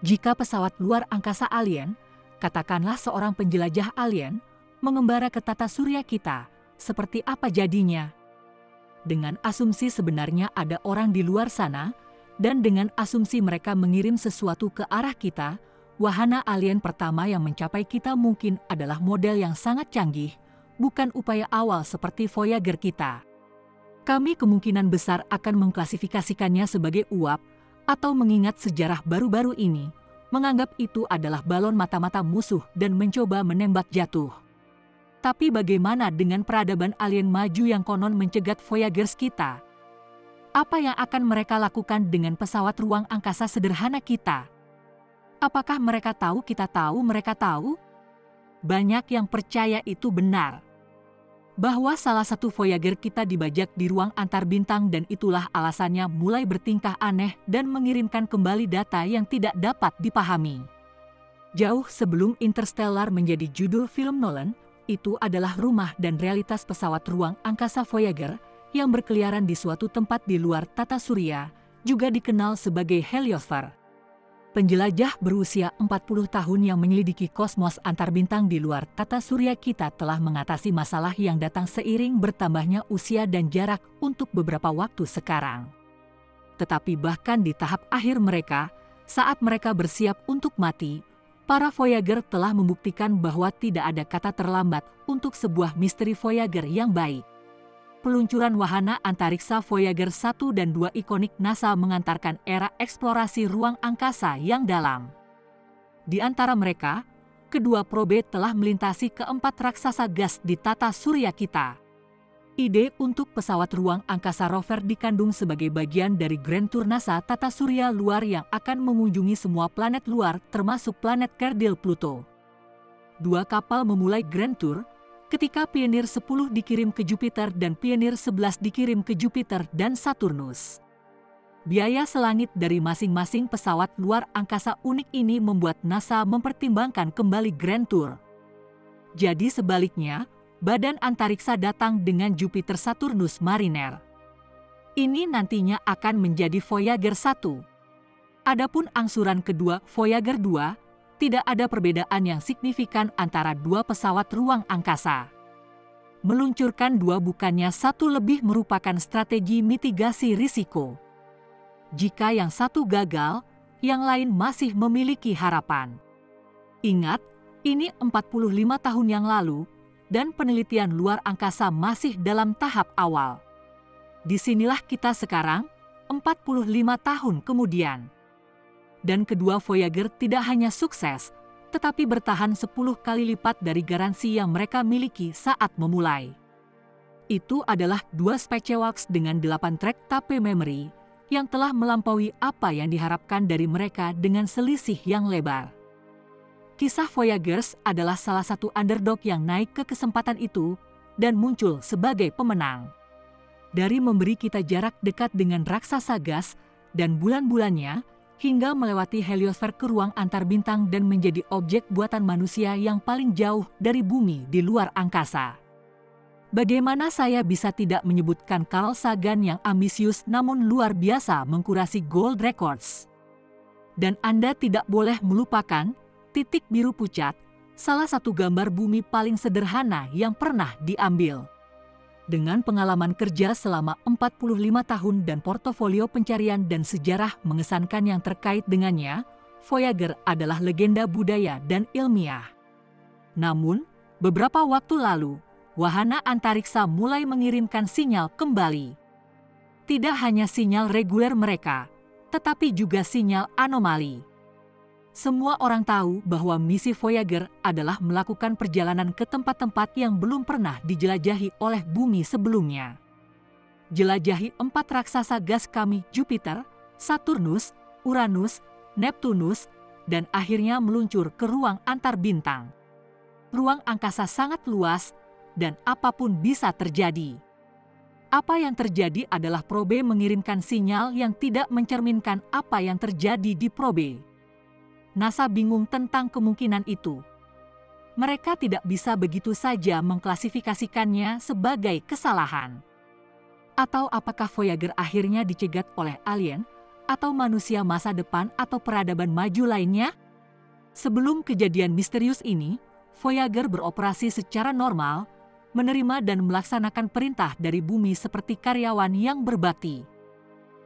Jika pesawat luar angkasa alien, katakanlah seorang penjelajah alien, mengembara ke tata surya kita, seperti apa jadinya? Dengan asumsi sebenarnya ada orang di luar sana, dan dengan asumsi mereka mengirim sesuatu ke arah kita, wahana alien pertama yang mencapai kita mungkin adalah model yang sangat canggih, bukan upaya awal seperti Voyager kita. Kami kemungkinan besar akan mengklasifikasikannya sebagai uap, atau mengingat sejarah baru-baru ini, menganggap itu adalah balon mata-mata musuh dan mencoba menembak jatuh. Tapi bagaimana dengan peradaban alien maju yang konon mencegat Voyagers kita? Apa yang akan mereka lakukan dengan pesawat ruang angkasa sederhana kita? Apakah mereka tahu kita tahu mereka tahu? Banyak yang percaya itu benar. Bahwa salah satu Voyager kita dibajak di ruang antar bintang dan itulah alasannya mulai bertingkah aneh dan mengirimkan kembali data yang tidak dapat dipahami. Jauh sebelum Interstellar menjadi judul film Nolan, itu adalah rumah dan realitas pesawat ruang angkasa Voyager yang berkeliaran di suatu tempat di luar tata surya, juga dikenal sebagai heliosfer. Penjelajah berusia 40 tahun yang menyelidiki kosmos antar bintang di luar tata surya kita telah mengatasi masalah yang datang seiring bertambahnya usia dan jarak untuk beberapa waktu sekarang. Tetapi bahkan di tahap akhir mereka, saat mereka bersiap untuk mati, para Voyager telah membuktikan bahwa tidak ada kata terlambat untuk sebuah misteri Voyager yang baik. Peluncuran wahana antariksa Voyager 1 dan 2 ikonik NASA mengantarkan era eksplorasi ruang angkasa yang dalam. Di antara mereka, kedua probe telah melintasi keempat raksasa gas di tata surya kita. Ide untuk pesawat ruang angkasa rover dikandung sebagai bagian dari Grand Tour NASA tata surya luar yang akan mengunjungi semua planet luar termasuk planet kerdil Pluto. Dua kapal memulai Grand Tour, ketika Pioneer 10 dikirim ke Jupiter dan Pioneer 11 dikirim ke Jupiter dan Saturnus. Biaya selangit dari masing-masing pesawat luar angkasa unik ini membuat NASA mempertimbangkan kembali Grand Tour. Jadi sebaliknya, badan antariksa datang dengan Jupiter Saturnus Mariner. Ini nantinya akan menjadi Voyager 1. Adapun angsuran kedua Voyager 2, tidak ada perbedaan yang signifikan antara dua pesawat ruang angkasa. Meluncurkan dua bukannya satu lebih merupakan strategi mitigasi risiko. Jika yang satu gagal, yang lain masih memiliki harapan. Ingat, ini 45 tahun yang lalu, dan penelitian luar angkasa masih dalam tahap awal. Disinilah kita sekarang, 45 tahun kemudian. Dan kedua Voyager tidak hanya sukses, tetapi bertahan 10 kali lipat dari garansi yang mereka miliki saat memulai. Itu adalah dua Spacewalks dengan 8 track tape memory yang telah melampaui apa yang diharapkan dari mereka dengan selisih yang lebar. Kisah Voyagers adalah salah satu underdog yang naik ke kesempatan itu dan muncul sebagai pemenang. Dari memberi kita jarak dekat dengan raksasa gas dan bulan-bulannya, hingga melewati heliosfer ke ruang antar bintang dan menjadi objek buatan manusia yang paling jauh dari bumi di luar angkasa. Bagaimana saya bisa tidak menyebutkan Carl Sagan yang ambisius namun luar biasa mengkurasi gold records? Dan Anda tidak boleh melupakan titik biru pucat, salah satu gambar bumi paling sederhana yang pernah diambil. Dengan pengalaman kerja selama 45 tahun dan portofolio pencarian dan sejarah mengesankan yang terkait dengannya, Voyager adalah legenda budaya dan ilmiah. Namun, beberapa waktu lalu, wahana antariksa mulai mengirimkan sinyal kembali. Tidak hanya sinyal reguler mereka, tetapi juga sinyal anomali. Semua orang tahu bahwa misi Voyager adalah melakukan perjalanan ke tempat-tempat yang belum pernah dijelajahi oleh bumi sebelumnya. Jelajahi 4 raksasa gas kami Jupiter, Saturnus, Uranus, Neptunus, dan akhirnya meluncur ke ruang antar bintang. Ruang angkasa sangat luas, dan apapun bisa terjadi. Apa yang terjadi adalah probe mengirimkan sinyal yang tidak mencerminkan apa yang terjadi di probe. NASA bingung tentang kemungkinan itu. Mereka tidak bisa begitu saja mengklasifikasikannya sebagai kesalahan. Atau apakah Voyager akhirnya dicegat oleh alien, atau manusia masa depan atau peradaban maju lainnya? Sebelum kejadian misterius ini, Voyager beroperasi secara normal, menerima dan melaksanakan perintah dari bumi seperti karyawan yang berbakti.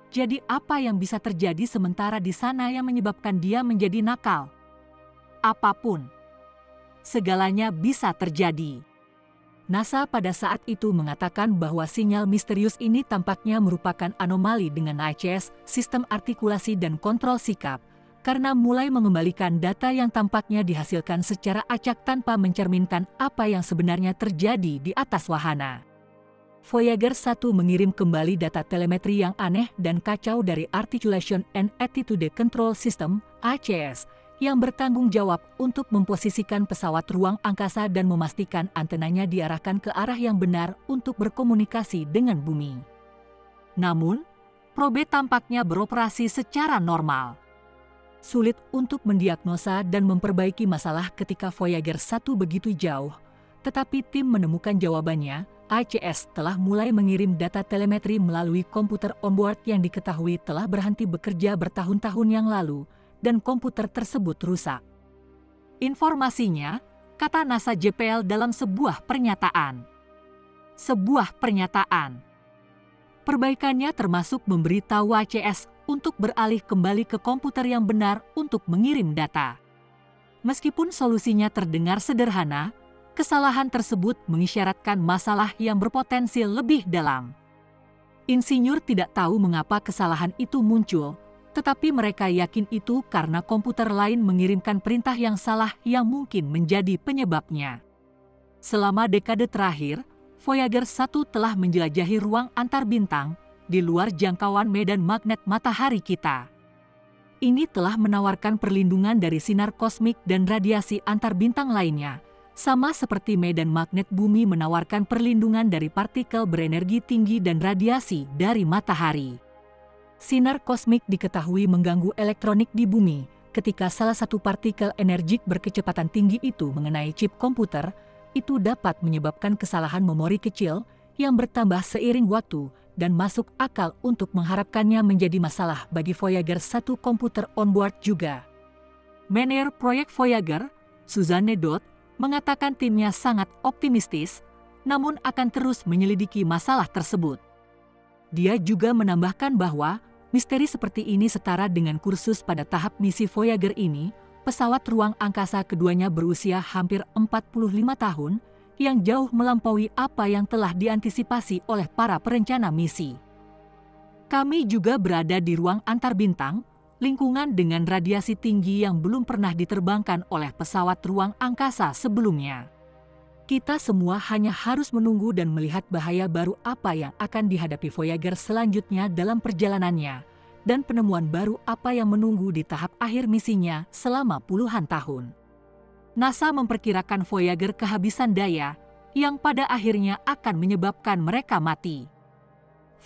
Jadi apa yang bisa terjadi sementara di sana yang menyebabkan dia menjadi nakal? Apapun. Segalanya bisa terjadi. NASA pada saat itu mengatakan bahwa sinyal misterius ini tampaknya merupakan anomali dengan ACS, Sistem Artikulasi dan Kontrol Sikap, karena mulai mengembalikan data yang tampaknya dihasilkan secara acak tanpa mencerminkan apa yang sebenarnya terjadi di atas wahana. Voyager 1 mengirim kembali data telemetri yang aneh dan kacau dari Articulation and Attitude Control System, ACS, yang bertanggung jawab untuk memposisikan pesawat ruang angkasa dan memastikan antenanya diarahkan ke arah yang benar untuk berkomunikasi dengan bumi. Namun, probe tampaknya beroperasi secara normal. Sulit untuk mendiagnosa dan memperbaiki masalah ketika Voyager 1 begitu jauh, tetapi tim menemukan jawabannya. ACS telah mulai mengirim data telemetri melalui komputer onboard yang diketahui telah berhenti bekerja bertahun-tahun yang lalu, dan komputer tersebut rusak. Informasinya, kata NASA JPL dalam sebuah pernyataan. Sebuah pernyataan. Perbaikannya termasuk memberitahu ACS untuk beralih kembali ke komputer yang benar untuk mengirim data. Meskipun solusinya terdengar sederhana, kesalahan tersebut mengisyaratkan masalah yang berpotensi lebih dalam. Insinyur tidak tahu mengapa kesalahan itu muncul, tetapi mereka yakin itu karena komputer lain mengirimkan perintah yang salah yang mungkin menjadi penyebabnya. Selama dekade terakhir, Voyager 1 telah menjelajahi ruang antar bintang di luar jangkauan medan magnet matahari kita. Ini telah menawarkan perlindungan dari sinar kosmik dan radiasi antar bintang lainnya, sama seperti medan magnet bumi menawarkan perlindungan dari partikel berenergi tinggi dan radiasi dari matahari. Sinar kosmik diketahui mengganggu elektronik di bumi ketika salah satu partikel energik berkecepatan tinggi itu mengenai chip komputer, itu dapat menyebabkan kesalahan memori kecil yang bertambah seiring waktu dan masuk akal untuk mengharapkannya menjadi masalah bagi Voyager 1 komputer onboard juga. Manajer proyek Voyager, Suzanne Dodd, mengatakan timnya sangat optimistis, namun akan terus menyelidiki masalah tersebut. Dia juga menambahkan bahwa misteri seperti ini setara dengan kursus pada tahap misi Voyager ini. Pesawat ruang angkasa keduanya berusia hampir 45 tahun, yang jauh melampaui apa yang telah diantisipasi oleh para perencana misi. Kami juga berada di ruang antar bintang, lingkungan dengan radiasi tinggi yang belum pernah diterbangkan oleh pesawat ruang angkasa sebelumnya. Kita semua hanya harus menunggu dan melihat bahaya baru apa yang akan dihadapi Voyager selanjutnya dalam perjalanannya, dan penemuan baru apa yang menunggu di tahap akhir misinya selama puluhan tahun. NASA memperkirakan Voyager kehabisan daya, yang pada akhirnya akan menyebabkan mereka mati.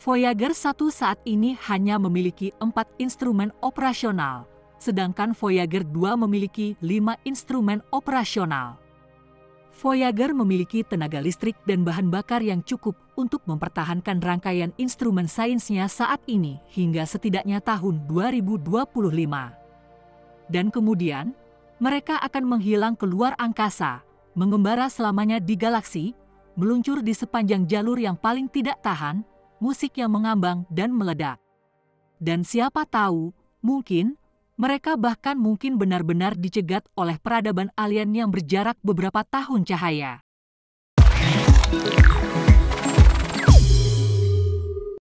Voyager 1 saat ini hanya memiliki 4 instrumen operasional, sedangkan Voyager 2 memiliki 5 instrumen operasional. Voyager memiliki tenaga listrik dan bahan bakar yang cukup untuk mempertahankan rangkaian instrumen sainsnya saat ini hingga setidaknya tahun 2025. Dan kemudian, mereka akan menghilang keluar angkasa, mengembara selamanya di galaksi, meluncur di sepanjang jalur yang paling tidak tahan, musik yang mengambang dan meledak. Dan siapa tahu, mungkin mereka bahkan mungkin benar-benar dicegat oleh peradaban alien yang berjarak beberapa tahun cahaya.